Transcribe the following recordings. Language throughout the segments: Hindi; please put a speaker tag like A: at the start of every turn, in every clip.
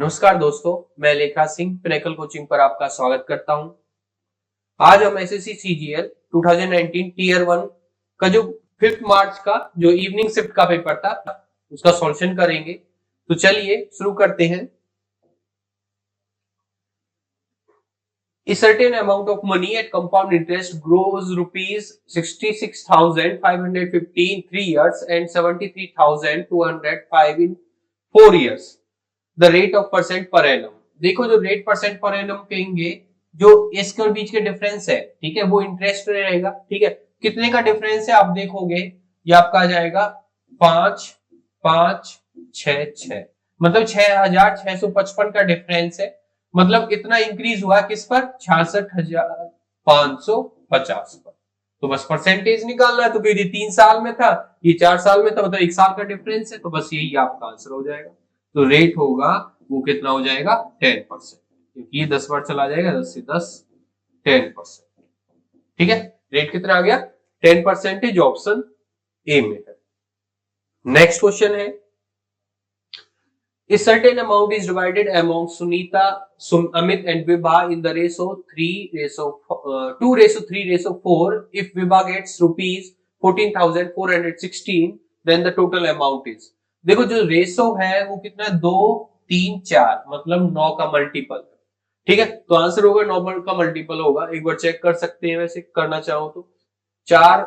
A: नमस्कार दोस्तों, मैं लेखा सिंह पिनेकल कोचिंग पर आपका स्वागत करता हूं। आज हम एसएससी सीजीएल 2019 टीयर 1 का जो 5 मार्च का जो इवनिंग शिफ्ट का पेपर था उसका सॉल्यूशन करेंगे। तो चलिए शुरू करते हैं। A certain amount of money at compound interest grows rupees 66,550 in 3 years and 73,205 in 4 years. The rate of percent per annum. देखो जो रेट परसेंट पर एनम कहेंगे, जो इसके और बीच के डिफरेंस है, ठीक है, वो इंटरेस्ट रहेगा। ठीक है, कितने का डिफरेंस है आप देखोगे, ये आपका आ जाएगा 5,5,6,6, मतलब 6,655 का डिफरेंस है। मतलब इतना इंक्रीज हुआ किस पर, 66,550 पर। तो बस परसेंटेज निकालना है। तो ये 3 साल में था, ये 4 साल में था, मतलब 1 साल का डिफरेंस है। तो बस यही आपका आंसर हो जाएगा। तो रेट होगा वो कितना हो जाएगा, 10%, क्योंकि ये 10 बार चला जाएगा, 10 से 10 10%। ठीक है, रेट कितना आ गया, 10%। ऑप्शन ए में है। नेक्स्ट क्वेश्चन है, A certain amount is divided among Sunita, Amit and Vibha in the ratio 2:3:4. If Vibha gets rupees 14,416, then the total amount is। देखो जो रेशो है वो कितना है, 2, 3, 4, मतलब 9 का मल्टीपल। ठीक है, तो आंसर होगा 9 का मल्टीपल होगा। एक बार चेक कर सकते हैं, वैसे करना चाहो तो 4,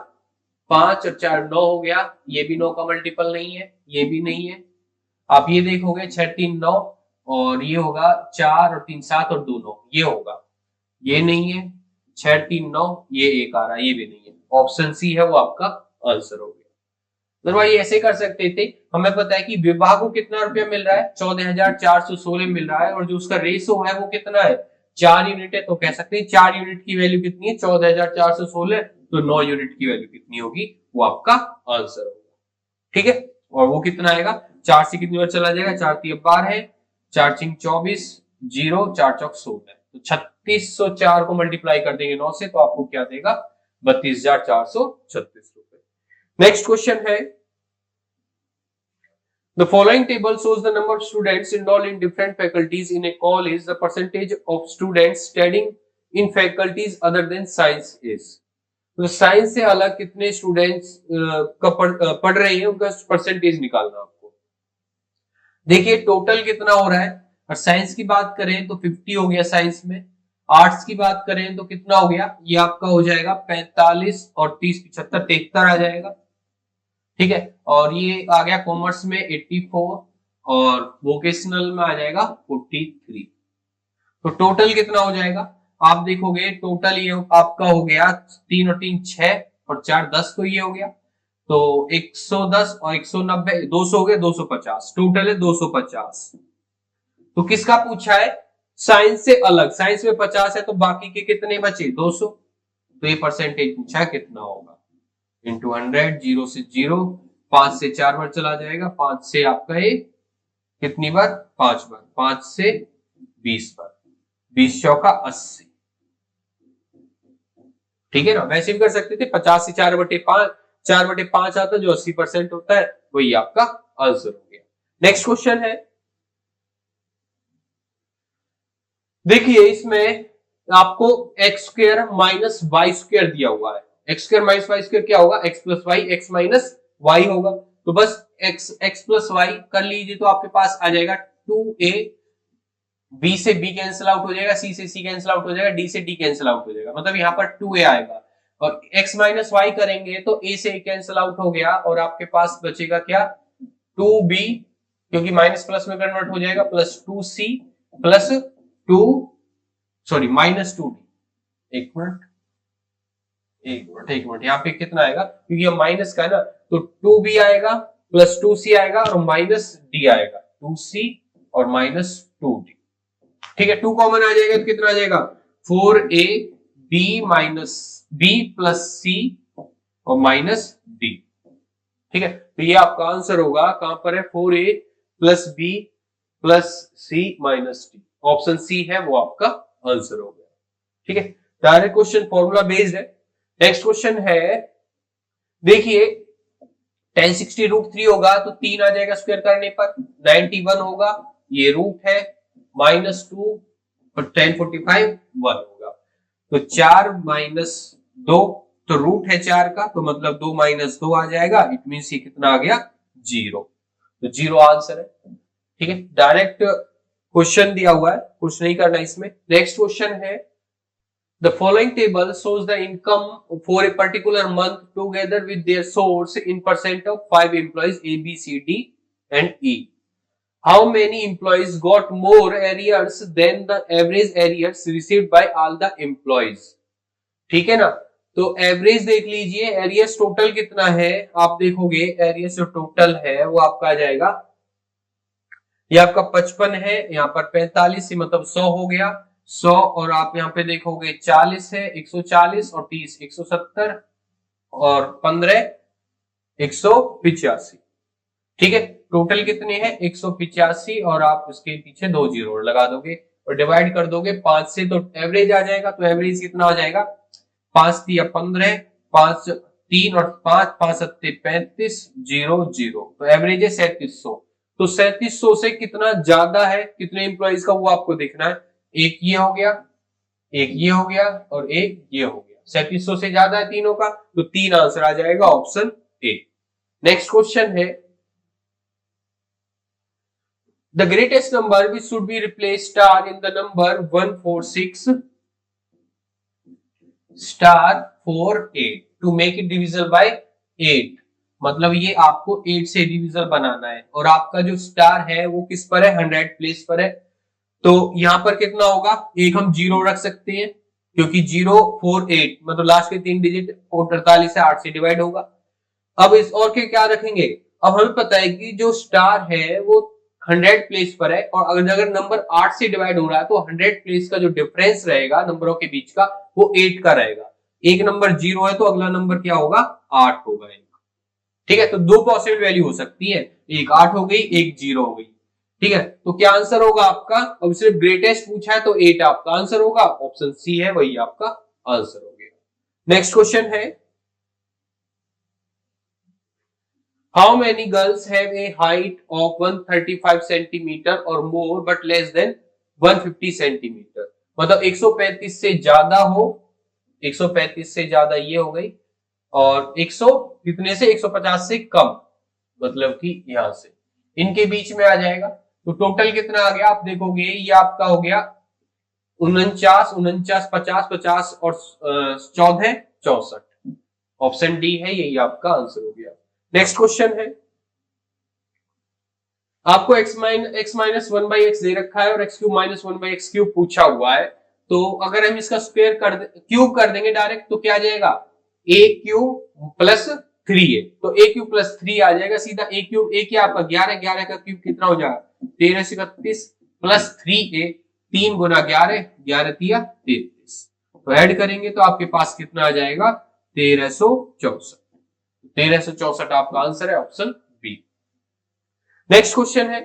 A: 5 और 4 9 हो गया। ये भी 9 का मल्टीपल नहीं है, ये भी नहीं है। आप ये देखोगे 6 3 9, और ये होगा 4 और 3 7 और 2 9, ये होगा, ये नहीं है। 6 3 9, ये एक आ रहा है, ये भी नहीं है। ऑप्शन सी है वो आपका आंसर हो गया। भाई ऐसे कर सकते थे, हमें पता है कि विभाग को कितना रुपया मिल रहा है, 14,416 मिल रहा है, और जो उसका रेशो है वो कितना है, 4 यूनिट है। तो कह सकते हैं 4 यूनिट की वैल्यू कितनी है, 14,416, तो 9 यूनिट की वैल्यू कितनी होगी, वो आपका आंसर होगा। ठीक है, और वो कितना आएगा, 4 से कितनी बार चला जाएगा, 4 3 12 है, 4 5 24, 0 4 4 16, तो 3604 को मल्टीप्लाई कर देंगे 9 से, तो आपको क्या देगा, 32,436 रुपए। नेक्स्ट क्वेश्चन है, The following table shows the number of students enrolled in different faculties in a college. The percentage of students studying in faculties other than science is। तो साइंस से अलग कितने स्टूडेंट्स पढ़ रहे हैं, उनका परसेंटेज निकालना आपको। देखिए टोटल कितना हो रहा है, और साइंस की बात करें तो 50 हो गया साइंस में। आर्ट्स की बात करें तो कितना हो गया, ये आपका हो जाएगा 45 और 30 75 73 आ जाएगा। ठीक है, और ये आ गया कॉमर्स में 84, और वोकेशनल में आ जाएगा 43। तो टोटल कितना हो जाएगा, आप देखोगे टोटल ये आपका हो गया 3 और 3 6 और 4 10, तो ये हो गया, तो 110 और 190 200 हो गए, 250 टोटल है, 250। तो किसका पूछा है, साइंस से अलग। साइंस में 50 है, तो बाकी के कितने बचे, 200। तो ये परसेंटेज पूछा है कितना होगा, इंटू 100, 0 से 0, 5 से 4 बार चला जाएगा, 5 से आपका ये कितनी बार, 5 बार, 5 से 20 बार, 20 चौका 80। ठीक है ना, वैसे भी कर सकते थे, 50 से 4/5 आता जो 80% होता है, वही आपका आंसर हो गया। नेक्स्ट क्वेश्चन है, देखिए इसमें आपको x square minus y square दिया हुआ है। X square minus y square क्या होगा, x plus y, x minus y होगा। तो बस एक्स प्लस वाई कर लीजिए, तो आपके पास आ जाएगा 2a, b से b कैंसिल आउट हो जाएगा, c से c कैंसिल आउट हो जाएगा, d से d कैंसिल आउट हो जाएगा, मतलब यहाँ पर 2a आएगा। और x माइनस वाई करेंगे तो a से a कैंसिल आउट हो गया, और आपके पास बचेगा क्या, 2b, क्योंकि माइनस प्लस में कन्वर्ट हो जाएगा, plus 2c plus minus 2d। एक मिनट यहाँ पे कितना आएगा, क्योंकि ये माइनस का है ना, तो 2b आएगा प्लस 2c आएगा और माइनस d आएगा, 2c और माइनस 2d। ठीक है, 2 कॉमन आ जाएगा तो कितना आ जाएगा, 4ab minus b plus c और माइनस d। ठीक है, तो ये आपका आंसर होगा, कहां पर है, 4a plus b plus c minus d। Option C है वो आपका आंसर हो गया। ठीक है, डायरेक्ट क्वेश्चन फॉर्मूला बेस्ड है। नेक्स्ट क्वेश्चन है, देखिए 1060 √3 होगा तो 3 आ जाएगा स्क्वायर करने पर, 91 होगा, ये रूट है, -2 और 1045 1 होगा। तो 4 माइनस 2 तो रूट है 4 का, तो मतलब 2 माइनस 2 आ जाएगा। इट मीन्स ये कितना आ गया 0। तो 0 आंसर है। ठीक है, डायरेक्ट क्वेश्चन दिया हुआ है, कुछ नहीं करना इसमें। नेक्स्ट क्वेश्चन है the following table shows the income for a particular month together with their source in percent of 5 employees A, B, C, D and E. How many employees got more arrears than the average arrears received by all the employees? ठीक है ना, तो एवरेज देख लीजिए, एरियर्स टोटल कितना है, आप देखोगे एरियर्स जो टोटल है वो आपका आ जाएगा, ये आपका 55 है, यहाँ पर 45 मतलब 100 हो गया 100, और आप यहाँ पे देखोगे 40 है 140 और 30 170 और 15 185। ठीक है, टोटल कितने हैं 185, और आप उसके पीछे 2 जीरो लगा दोगे और डिवाइड कर दोगे 5 से, तो एवरेज आ जाएगा। तो एवरेज कितना हो जाएगा 5 या 15, 5 3 और 5 5 सत्ते 35 0 0, तो एवरेज है 3700। तो 3700 से कितना ज्यादा है, कितने एम्प्लॉइज का, वो आपको देखना है। एक ये हो गया, एक ये हो गया और एक ये हो गया, 3700 से ज्यादा है तीनों का, तो 3 आंसर आ जाएगा ऑप्शन ए। नेक्स्ट क्वेश्चन है the greatest number which should be replaced star in the number 146 star 48 to make it divisible by 8। मतलब ये आपको 8 से डिविजल बनाना है, और आपका जो स्टार है वो किस पर है 100 प्लेस पर है। तो यहां पर कितना होगा, एक हम 0 रख सकते हैं, क्योंकि 0 4 8 मतलब लास्ट के 3 डिजिट 48 से 8 से डिवाइड होगा। अब इस और के क्या रखेंगे, अब हमें पता है कि जो स्टार है वो 100 प्लेस पर है, और अगर नंबर 8 से डिवाइड हो रहा है तो 100 प्लेस का जो डिफरेंस रहेगा नंबरों के बीच का वो 8 का रहेगा। एक नंबर 0 है तो अगला नंबर क्या होगा 8 होगा। ठीक है, तो दो पॉसिबल वैल्यू हो सकती है, एक 8 हो गई एक 0 हो गई। ठीक है, तो क्या आंसर होगा आपका, अब सिर्फ ग्रेटेस्ट पूछा है तो 8 आपका आंसर होगा, ऑप्शन सी है वही आपका आंसर हो गया। नेक्स्ट क्वेश्चन है how many girls have a height of 135 centimeter or more but less than 150 centimeter। मतलब 135 से ज्यादा हो, 135 से ज्यादा ये हो गई, और 100 कितने से 150 से कम, मतलब कि यहां से इनके बीच में आ जाएगा। तो टोटल कितना आ गया आप देखोगे, ये आपका हो गया 49 49 50 50 और 14 64। ऑप्शन डी है, यही आपका आंसर हो गया। नेक्स्ट क्वेश्चन है आपको x माइनस 1/x दे रखा है और x cube minus 1/x cube पूछा हुआ है। तो अगर हम इसका स्क्वायर क्यूब कर देंगे डायरेक्ट तो क्या आ जाएगा a क्यूब प्लस 3a, तो a क्यूब प्लस 3 आ जाएगा सीधा। a क्यूब a क्या आपका 11, 11 का क्यूब कितना हो जाएगा 13 से 31 प्लस 3a, 3 गुना 11, 11 तिया 33, तो ऐड करेंगे तो आपके पास कितना आ जाएगा 1364। 1364 आपका आंसर है, ऑप्शन बी। नेक्स्ट क्वेश्चन है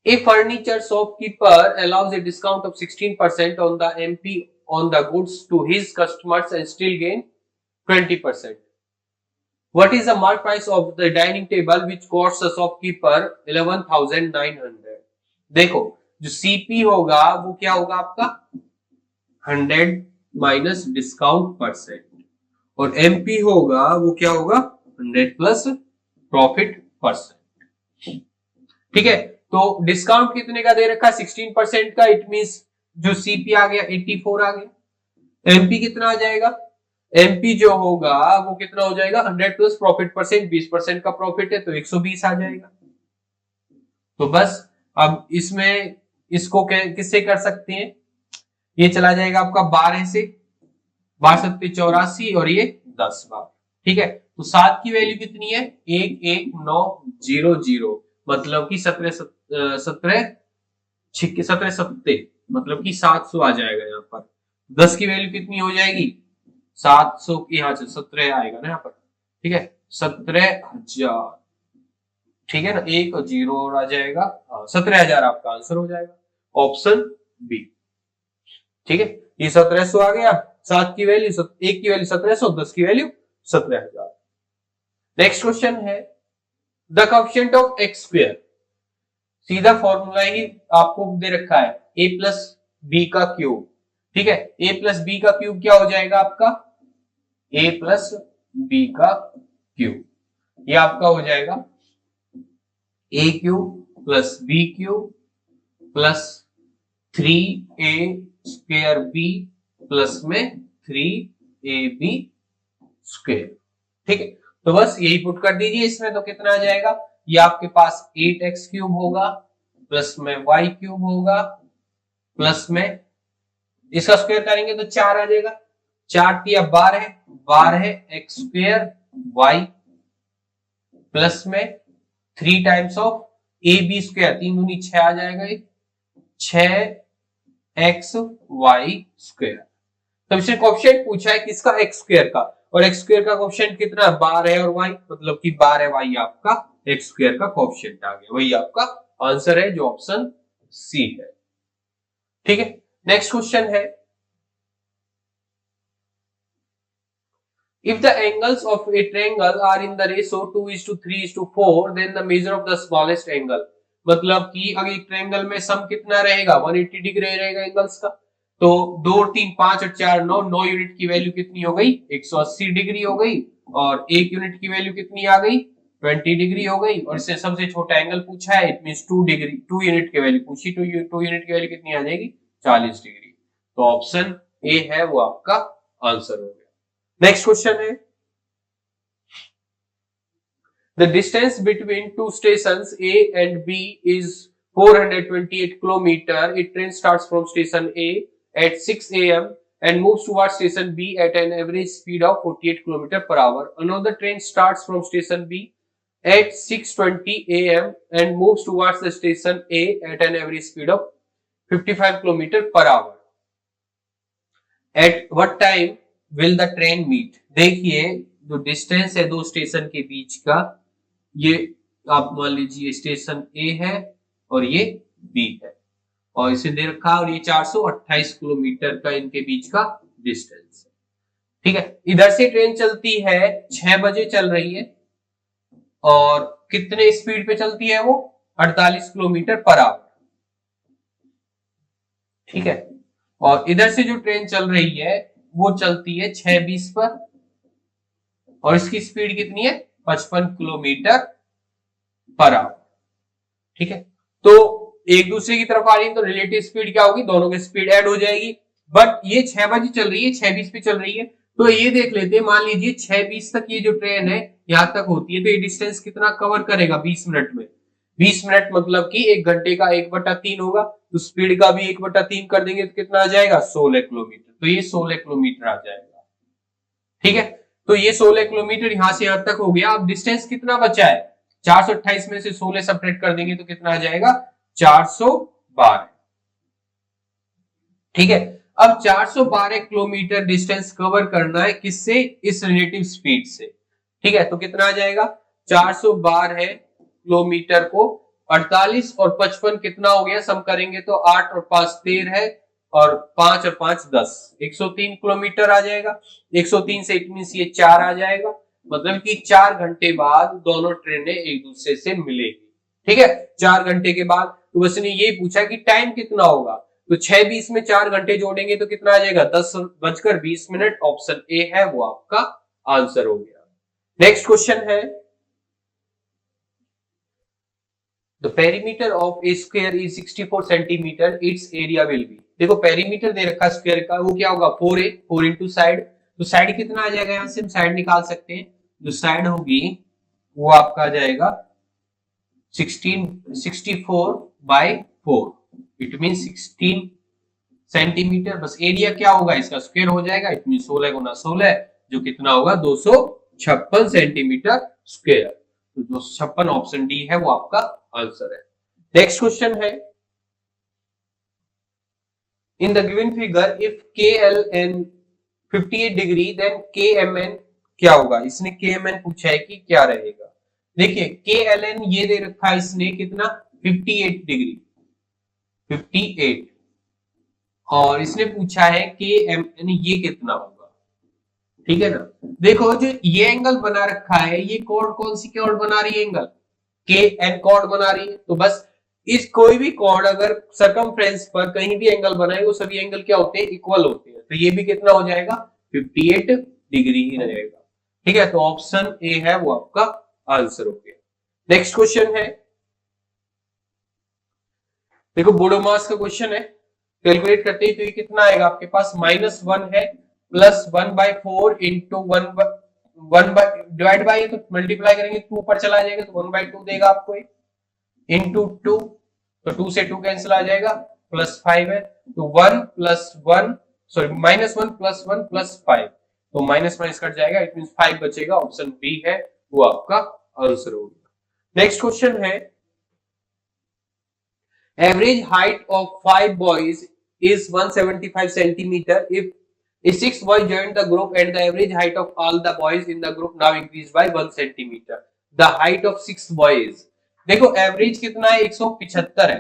A: A furniture shopkeeper allows a discount of 16% on the MP on the goods to his customers and still gain 20%. What is the mark price of the dining table which costs the shopkeeper 11,900? देखो जो CP होगा वो क्या होगा आपका 100 माइनस डिस्काउंट परसेंट, और MP होगा वो क्या होगा 100 प्लस प्रॉफिट परसेंट। ठीक है, तो डिस्काउंट कितने का दे रखा है 16% का, इट मींस जो सीपी आ गया 84 आ गया। एमपी कितना आ जाएगा, एमपी जो होगा वो कितना हो जाएगा 100 प्लस प्रॉफिट परसेंट, 20% का प्रॉफिट है तो 120 आ जाएगा। तो बस अब इसमें इसको किससे कर सकते हैं, ये चला जाएगा आपका 12 से, 12 सत्ते 84 और ये 10 बार। ठीक है, तो 7 की वैल्यू कितनी है 11900, मतलब कि 17 सत्ते मतलब कि 700 आ जाएगा यहाँ पर। 10 की वैल्यू कितनी हो जाएगी 700 की, यहाँ से 17 आएगा ना यहाँ पर। ठीक है, 17,000। ठीक है ना, एक और 0 और आ जाएगा, 17,000 आपका आंसर हो जाएगा, ऑप्शन बी। ठीक है, ये 1700 आ गया, 7 की वैल्यू 1 की वैल्यू 1700, 10 की वैल्यू 17,000। नेक्स्ट क्वेश्चन है the coefficient of x square सीधा फॉर्मूला ही आपको दे रखा है, a प्लस बी का क्यूब। ठीक है, a प्लस बी का क्यूब क्या हो जाएगा आपका, a प्लस बी का क्यूब, ये आपका हो जाएगा a cube plus b cube plus 3a square b plus में 3ab स्क्वायर। ठीक है, तो बस यही पुट कर दीजिए इसमें, तो कितना आ जाएगा, ये आपके पास 8x क्यूब होगा प्लस में y क्यूब होगा प्लस में इसका स्क्वायर करेंगे तो 4 आ जाएगा, 4 तिया 12, 12 x स्क्वायर y प्लस में 3 times of a b square, 3 दूनी 6 आ जाएगा, 6x y स्क्वायर। तो इसने क्वेश्चन पूछा है किसका, x स्क्वायर का, और x स्क्वायर का क्वेश्चन कितना, 12 है और y, मतलब कि 12y आपका x स्क्वायर का क्वेश्चन आ गया, वही आपका आंसर है जो ऑप्शन सी है। ठीक है, नेक्स्ट क्वेश्चन है, if the angles of a triangle are in the ratio 2:3:4 then the measure of the smallest angle, मतलब कि अगर एक ट्रायंगल में सम कितना रहेगा, 180 डिग्री रहेगा एंगल्स का, तो 2 3 5 और 4 9 यूनिट की वैल्यू कितनी हो गई, 180 डिग्री हो गई, और 1 यूनिट की वैल्यू कितनी आ गई, 20 डिग्री हो गई, और इससे सबसे छोटा एंगल पूछा है, इट मींस 2 डिग्री, 2 यूनिट की वैल्यू पूछी, 2 यूनिट की वैल्यू कितनी आ जाएगी, 40 डिग्री। तो ऑप्शन ए है वो आपका आंसर हो गया। नेक्स्ट क्वेश्चन है, the distance between two stations A and B is 428 kilometer. A train starts from station A at 6 a.m. and moves towards station B at an average speed of 48 km per hour. Another train starts from station B at 6:20 a.m. and moves towards the station A at an average speed of 55 km per hour. At what time will the train meet? देखिए जो डिस्टेंस है दो स्टेशन के बीच का, ये आप मान लीजिए स्टेशन ए है और ये बी है, और इसे दे रखा और ये 428 किलोमीटर का इनके बीच का डिस्टेंस है। ठीक है, इधर से ट्रेन चलती है 6 बजे चल रही है, और कितने स्पीड पे चलती है वो, 48 किलोमीटर पर आवर। ठीक है, और इधर से जो ट्रेन चल रही है वो चलती है 6:20 पर, और इसकी स्पीड कितनी है, 55 किलोमीटर पर आवर। ठीक है, तो एक दूसरे की तरफ आ रही है तो रिलेटिव स्पीड क्या होगी, दोनों की स्पीड ऐड हो जाएगी। बट ये 6 बजे चल रही है, 6:20 पे चल रही है, तो ये देख लेते हैं, मान लीजिए 6:20 तक ये जो ट्रेन है यहां तक होती है, तो ये डिस्टेंस कितना कवर करेगा 20 मिनट में, 20 मिनट मतलब कि 1 घंटे का 1/3 होगा, तो स्पीड का भी 1/3 कर देंगे तो कितना आ जाएगा, 16 किलोमीटर। तो ये 16 किलोमीटर आ जाएगा। ठीक है, तो ये 16 किलोमीटर यहां से यहां तक हो गया। अब डिस्टेंस कितना बचा है, 428 में से 16 सब्ट्रैक्ट कर देंगे तो कितना आ जाएगा, 412। ठीक है, अब 412 किलोमीटर डिस्टेंस कवर करना है किससे, इस रिलेटिव स्पीड से। ठीक है, तो कितना आ जाएगा, 412 किलोमीटर को 48 और 55 कितना हो गया, सम करेंगे तो 8 और 5 13 है, और 5 और 5 10, 103 किलोमीटर आ जाएगा। 103 से इट मींस ये 4 आ जाएगा, मतलब कि 4 घंटे बाद दोनों ट्रेनें एक दूसरे से मिलेगी। ठीक है, 4 घंटे के बाद। तो बस ने ये पूछा कि टाइम कितना होगा, तो 6:20 में 4 घंटे जोड़ेंगे तो कितना आ जाएगा, 10:20। ऑप्शन ए है वो आपका आंसर हो गया। नेक्स्ट क्वेश्चन है, The perimeter of a square is 64 centimetre, its area will be। देखो पेरीमीटर दे रखा स्क्वायर का, वो क्या होगा 4a, 4 इंटू साइड, तो साइड कितना आ जाएगा, यहां से हम साइड निकाल सकते हैं, जो साइड होगी वो आपका आ जाएगा 64/4, इट मीन 16 सेंटीमीटर। बस एरिया क्या होगा इसका, स्क्वायर हो जाएगा, इट मीन 16 गुना 16, जो कितना होगा 256 सेंटीमीटर स्क्वायर। तो 256 ऑप्शन डी है वो आपका आंसर है। नेक्स्ट क्वेश्चन है, in the given figure if KLN 58 degree then KMN क्या होगा, इसने KMN पूछा है कि क्या रहेगा। देखिए KLN ये दे रखा है इसने कितना, 58 डिग्री, 58, और इसने पूछा है KMN ये कितना होगा। ठीक है ना, देखो जो ये एंगल बना रखा है, ये कोण कौन सी कोण बना रही है, एंगल KN कोण बना रही है, तो बस इस कोई भी कॉर्ड अगर सर्कमफ्रेंस पर कहीं भी एंगल बनाए वो सभी एंगल क्या होते हैं, इक्वल होते हैं। तो ये भी कितना हो जाएगा, 58 डिग्री ही रहेगा। ठीक है, तो ऑप्शन ए है वो आपका आंसर हो गया। नेक्स्ट क्वेश्चन है, देखो बोडोमास का क्वेश्चन है, कैलकुलेट करते हैं तो ये कितना आएगा आपके पास, -1 है प्लस 1/4 इंटू 1 डिवाइड बाई, तो मल्टीप्लाई करेंगे 2 पर चला जाएगा तो 1/2 देगा आपको, इंटू 2, तो 2 से 2 कैंसिल आ जाएगा, प्लस 5 है तो 1 प्लस 1 सॉरी -1 प्लस 1 प्लस 5, तो माइनस माइनस कट जाएगा, इट मींस 5 बचेगा, ऑप्शन बी है वो आपका आंसर होगा। नेक्स्ट क्वेश्चन है, average height of 5 boys is 175 centimeter. If 6 boys joined the group and the average height of all the boys in the group now increased by 1 centimeter, the height of 6 boys, देखो एवरेज कितना है, 175 है।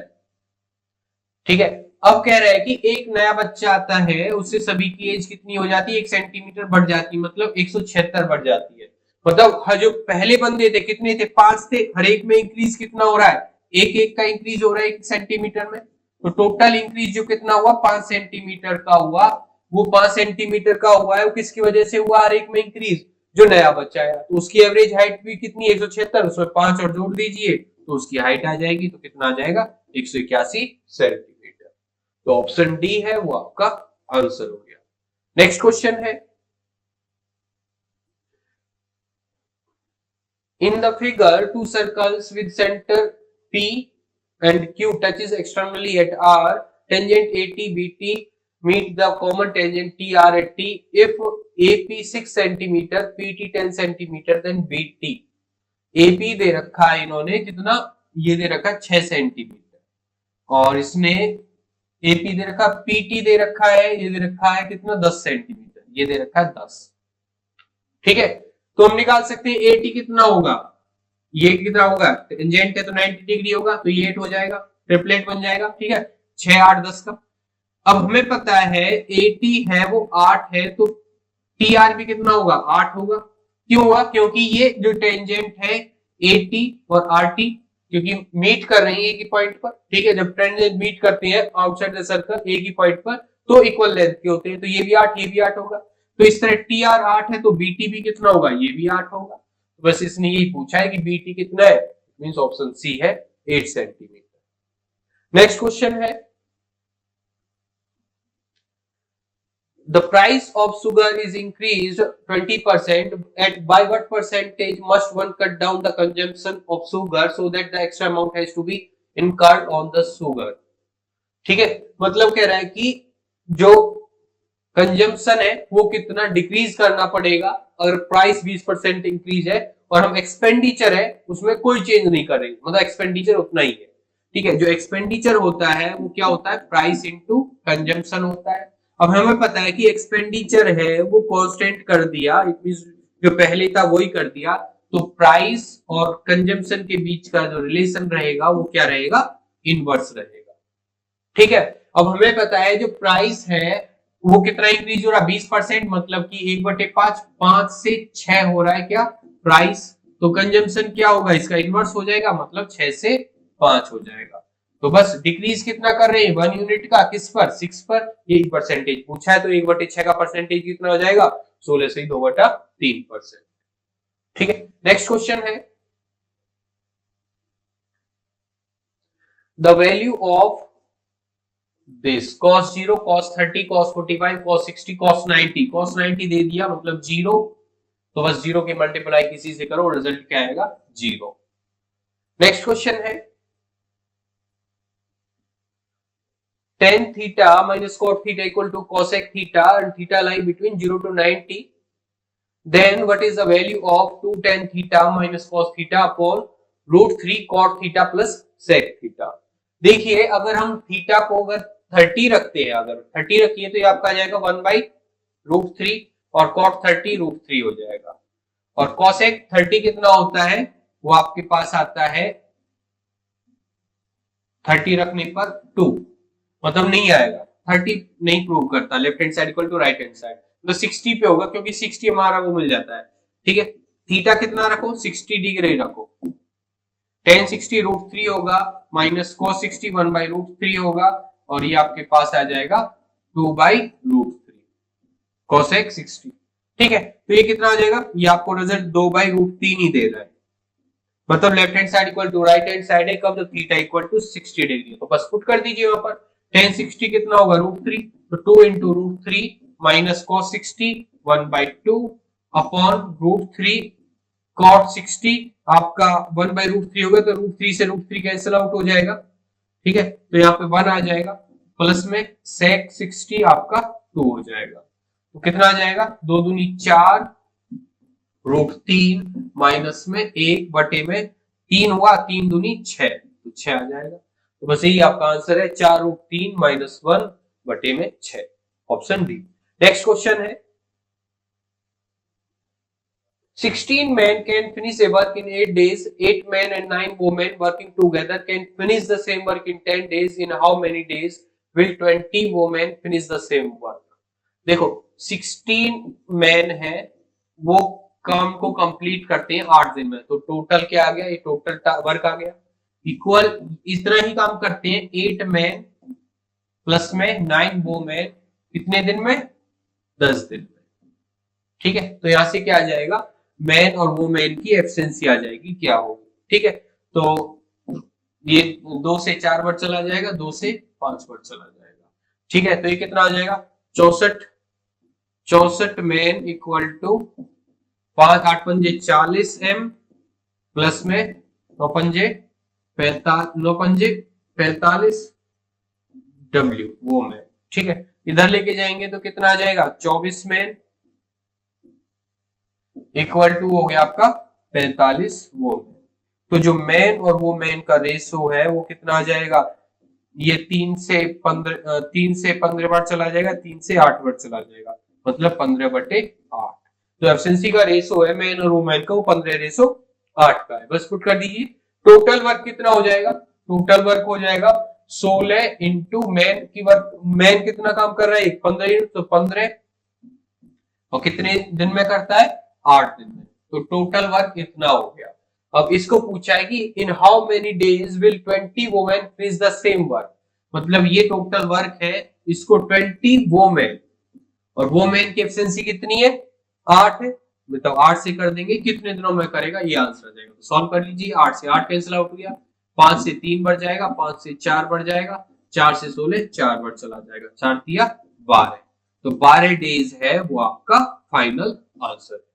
A: ठीक है, अब कह रहा है कि एक नया बच्चा आता है, उससे सभी की एज कितनी हो जाती है, 1 सेंटीमीटर बढ़ जाती है, मतलब 176 बढ़ जाती है। मतलब जो पहले बंदे थे कितने थे, 5 थे, हर एक में इंक्रीज कितना हो रहा है, एक एक का इंक्रीज हो रहा है 1 सेंटीमीटर में, तो टोटल इंक्रीज जो कितना हुआ 5 सेंटीमीटर का हुआ, वो 5 सेंटीमीटर का हुआ है, वो किसकी वजह से हुआ, हर एक में इंक्रीज, जो नया बच्चा आया, तो उसकी एवरेज हाइट भी कितनी 176, उसमें 5 और जोड़ दीजिए तो उसकी हाइट आ जाएगी, तो कितना आ जाएगा 181 सेंटीमीटर, तो ऑप्शन डी है वो आपका आंसर हो गया। नेक्स्ट क्वेश्चन है, in the figure two circles with center P and Q touches externally at R, tangent AT BT meet the common tangent TR at T. If AP 6 cm, PT 10 cm, then BT, AP दे रखा है इन्होंने कितना, ये दे रखा 6 सेंटीमीटर, और इसने AP दे रखा, PT दे रखा है, ये दे रखा है कितना 10 सेंटीमीटर, ये दे रखा है 10। ठीक है, तो हम निकाल सकते हैं एटी कितना होगा, ये कितना होगा, टेंजेंट है तो 90 डिग्री होगा, तो ये 8 हो जाएगा, ट्रिपलेट बन जाएगा। ठीक है, 6 8 10 का। अब हमें पता है एटी है वो 8 है, तो टीआर भी कितना होगा 8 होगा। क्यों हुआ, क्योंकि ये जो टेंजेंट है एटी और आरटी क्योंकि मीट कर रही है एक ही पॉइंट पर। ठीक है, जब टेंजेंट मीट करते हैं आउटसाइड द सर्कल एक ही पॉइंट पर तो इक्वल लेंथ के होते हैं, तो ये भी 8 ये भी 8 होगा, तो इस तरह टी आर 8 है तो बीटी भी कितना होगा, ये भी 8 होगा। तो बस इसने यही पूछा है कि बीटी कितना है, मींस ऑप्शन सी है 8 सेंटीमीटर। नेक्स्ट क्वेश्चन है, the price of sugar is increased 20% at by what percentage must one cut down the consumption of sugar so that the extra amount has to be incurred on the sugar। ठीक है, मतलब कह रहा है कि जो कंजम्पशन है वो कितना डिक्रीज करना पड़ेगा, अगर प्राइस 20% इंक्रीज है और हम एक्सपेंडिचर है उसमें कोई चेंज नहीं कर रहे, मतलब एक्सपेंडिचर उतना ही है। ठीक है, जो एक्सपेंडिचर होता है वो क्या होता है, प्राइस इनटू कंजम्पशन होता है। अब हमें पता है कि एक्सपेंडिचर है वो कांस्टेंट कर दिया, इट मींस जो पहले था वही कर दिया, तो प्राइस और कंजम्पशन के बीच का जो रिलेशन रहेगा वो क्या रहेगा, इनवर्स रहेगा। ठीक है, अब हमें पता है जो प्राइस है वो कितना इंक्रीज हो रहा है 20%, मतलब कि 1/5, 5 से 6 हो रहा है क्या प्राइस, तो कंजम्पशन क्या होगा इसका इनवर्स हो जाएगा, मतलब 6 से 5 हो जाएगा। तो बस डिक्रीज कितना कर रहे हैं 1 यूनिट का, किस पर 6 पर, ये परसेंटेज पूछा है तो 1/6 का परसेंटेज कितना हो जाएगा 16 से 2/3%। ठीक है, नेक्स्ट क्वेश्चन है, the value of this cos 0 cos 30 cos 45 cos 60 cos 90 दे दिया मतलब 0, तो बस 0 के मल्टीप्लाई किसी से करो रिजल्ट क्या आएगा 0। नेक्स्ट क्वेश्चन है, tan theta minus cot theta equal to cosec theta and theta lie between 0 to 90, then what is the value of 2 tan theta minus cos theta upon √3 cot theta plus sec theta। देखिए अगर हम थीटा को अगर 30 रखते हैं, अगर 30 रखिए तो ये आपका आ जाएगा 1/√3 और cot 30 √3 हो जाएगा, और cosec 30 कितना होता है वो आपके पास आता है 30 रखने पर 2, मतलब नहीं आएगा, 30 नहीं प्रूव करता, left hand side equal to right hand side, तो 60 पे होगा क्योंकि 60 हमारा वो मिल जाता है। ठीक है, थीटा कितना रखो 60 डिग्री रखो, tan 60 √3 होगा माइनस cos 60 1/√3 होगा और ये आपके पास आ जाएगा 2/√3 cosec 60। ठीक है, तो ये कितना आ जाएगा, ये आपको रिजल्ट 2/√3 ही दे रहा है, मतलब left hand side equal to right hand side है कब, तो थीटा इक्वल टू 60 डिग्री। तो बस पुट कर दीजिए वहां पर, tan 60 कितना होगा √3, तो 2 into √3 minus cos 60 1/2 upon √3 cot 60 आपका 1/√3 होगा, तो √3 से √3 कैंसिल आउट हो जाएगा। ठीक है, तो यहाँ पे 1 आ जाएगा, प्लस में sec 60 आपका 2 हो जाएगा, तो कितना आ जाएगा 2 दूनी 4 √3 माइनस में 1/3 हुआ, 3 दूनी 6, तो 6 आ जाएगा। तो बस यही आपका आंसर है 4√3 minus 1/6, option D. Next question है 16 men can finish a work in 8 days. 8 men and 9 women working together can finish the same work in 10 days. In how many days will 20 women finish the same work? देखो 16 men है, वो काम को कंप्लीट करते हैं 8 दिन में, तो टोटल क्या आ गया, ये टोटल वर्क आ गया इक्वल, इस तरह ही काम करते हैं 8 men प्लस में 9 वोमेन कितने दिन में, 10 दिन में। ठीक है, तो यहां से क्या आ जाएगा, मैन और वुमेन की एब्सेंसी आ जाएगी, क्या होगी। ठीक है, तो ये 2 से 4 वर्ड चला जाएगा, 2 से 5 वर्ड चला जाएगा। ठीक है, तो ये कितना आ जाएगा 64 मैन इक्वल टू 5 8 पंजे 40 एम प्लस में 9 पंजे 45 डब्ल्यू वो मैन। ठीक है, इधर लेके जाएंगे तो कितना आ जाएगा 24 मैन इक्वल टू हो गया आपका 45 वो। तो जो मैन और वो मैन का रेशो है वो कितना आ जाएगा, ये 3 से 15 बार चला जाएगा, 3 से 8 बार चला जाएगा, मतलब 15/8। तो एब्सेंसी का रेशो है मैन और वो मैन का, वो 15:8 का है। बस पुट कर दीजिए, टोटल वर्क कितना हो जाएगा, टोटल वर्क हो जाएगा 16 इंटू मैन की वर्क, मैन कितना काम कर रहा है 15 तो 15, और कितने दिन में करता है 8 दिन में, तो टोटल वर्क इतना हो गया। अब इसको पूछा है कि in how many days will 20 women finish the same work, मतलब ये टोटल वर्क है, इसको 20 वुमेन, और वुमेन की एफिशिएंसी कितनी है 8 है, मतलब 8 से कर देंगे, कितने दिनों में करेगा ये आंसर आ जाएगा। तो सॉल्व कर लीजिए, 8 से 8 कैंसिल आउट हो गया, 5 से 3 बढ़ जाएगा, 5 से 4 बढ़ जाएगा, 4 से 16 4 बढ़ चला जाएगा, 4 दिया 12, तो 12 डेज है वो आपका फाइनल आंसर।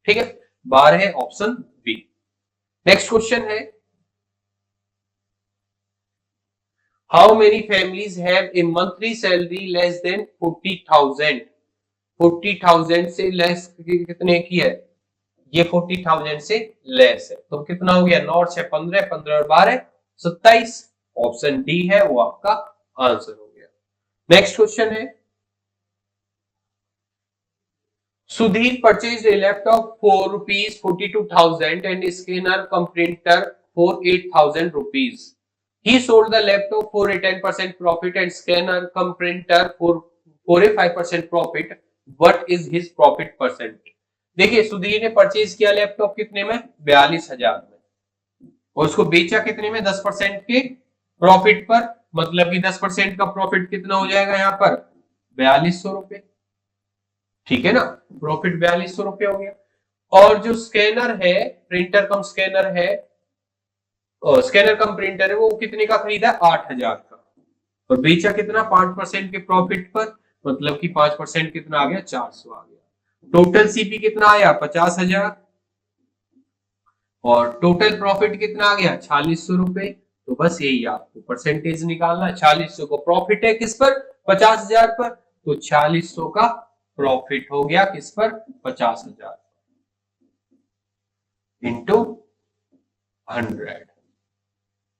A: ठीक है, 12 है ऑप्शन बी। नेक्स्ट क्वेश्चन है how many families have a monthly salary less than 40,000, 40,000 से लेस कितने की है, ये 40,000 से लेस है, तो कितना हो गया 9 6 15 15 और 12 27, ऑप्शन डी है वो आपका आंसर हो गया। नेक्स्ट क्वेश्चन है Sudhir purchased a laptop for rupees 42,000 and a scanner cum printer for 8,000 rupees. He sold the laptop for a 10% profit and scanner cum printer for a 5% profit. What is his profit percent? देखिए सुधीर ने परचेज किया लैपटॉप कितने में 42,000 में, और उसको बेचा कितने में 10% के प्रॉफिट पर, मतलब कि 10% का प्रॉफिट कितना हो जाएगा यहाँ पर 4200 रुपए। ठीक है ना, प्रॉफिट 4200 रुपए हो गया। और जो स्कैनर है, प्रिंटर कम स्कैनर है, स्कैनर कम प्रिंटर है, वो कितने का खरीदा 8,000 का, और बेचा कितना 5% के प्रॉफिट पर, मतलब कि 5% कितना आ गया 400 आ गया। टोटल सीपी कितना आया 50,000, और टोटल प्रॉफिट कितना आ गया 4600 रुपए। तो बस यही आपको परसेंटेज निकालना, 4600 को प्रॉफिट है किस पर 50,000 पर, तो 4600 का प्रॉफिट हो गया किस पर 50,000 इंटू 100,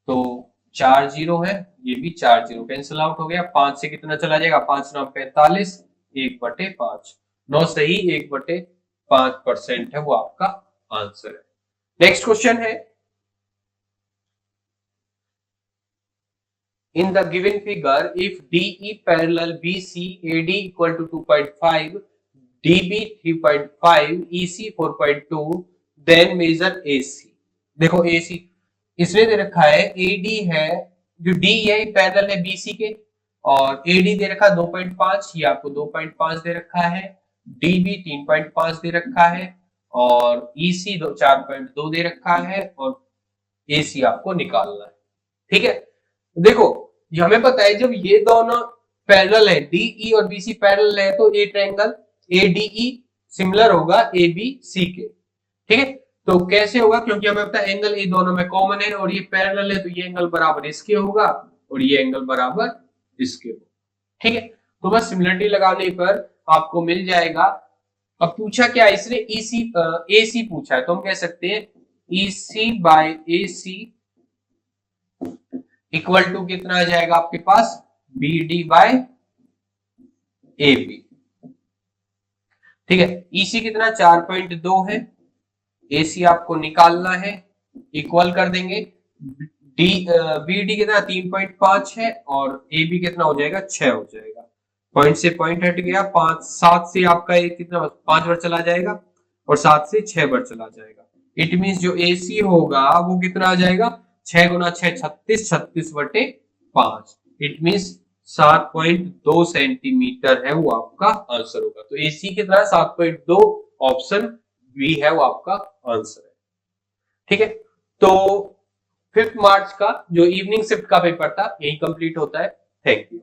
A: तो 4 जीरो है, ये भी 4 जीरो कैंसिल आउट हो गया, 5 से कितना चला जाएगा 5 9 45, 1/5, 9 से ही 1/5% है वो आपका आंसर है। नेक्स्ट क्वेश्चन है in the given figure if DE parallel BC AD equal to 2.5 DB 3.5 EC 4.2 then measure AC। देखो AC इसने दे रखा है एडी है, जो डी है पैरेलल है बीसी के, और एडी दे रखा 2.5, ये आपको 2.5 दे रखा है, डीबी 3.5 दे रखा है, और ईसी 4.2 दे रखा है, और एसी आपको निकालना है। ठीक है, देखो ये हमें पता है जब ये दोनों पैरेलल है, डीई और बीसी पैरेलल है, तो ए ट्रायंगल एडीई सिमिलर होगा एबीसी के। ठीक है, तो कैसे होगा, क्योंकि हमें पता है एंगल ए दोनों में कॉमन है और ये पैरेलल है, तो ये एंगल बराबर इसके होगा और ये एंगल बराबर इसके होगा। ठीक है, तो बस सिमिलरिटी लगाने पर आपको मिल जाएगा। अब पूछा क्या, इसने ईसी एसी पूछा है, तो हम कह सकते हैं EC by AC equal to कितना आ जाएगा आपके पास, बीडी बाय एबी। ठीक है, ईसी कितना 4.2 है, एसी आपको निकालना है, इक्वल कर देंगे, बीडी कितना 3.5 है और एबी कितना हो जाएगा 6 हो जाएगा। पॉइंट से पॉइंट हट गया, 5 7 से आपका एक कितना 5 बार चला जाएगा और 7 से 6 बार चला जाएगा। इट मींस जो एसी होगा वो कितना आ जाएगा, 6 गुना 6 36, 36/5। इट मींस 7.2 सेंटीमीटर है वो आपका आंसर होगा। तो एसी कितना 7.2, ऑप्शन बी है वो आपका आंसर है। ठीक है, तो 5 मार्च का जो इवनिंग शिफ्ट का पेपर था यही कंप्लीट होता है। Thank you.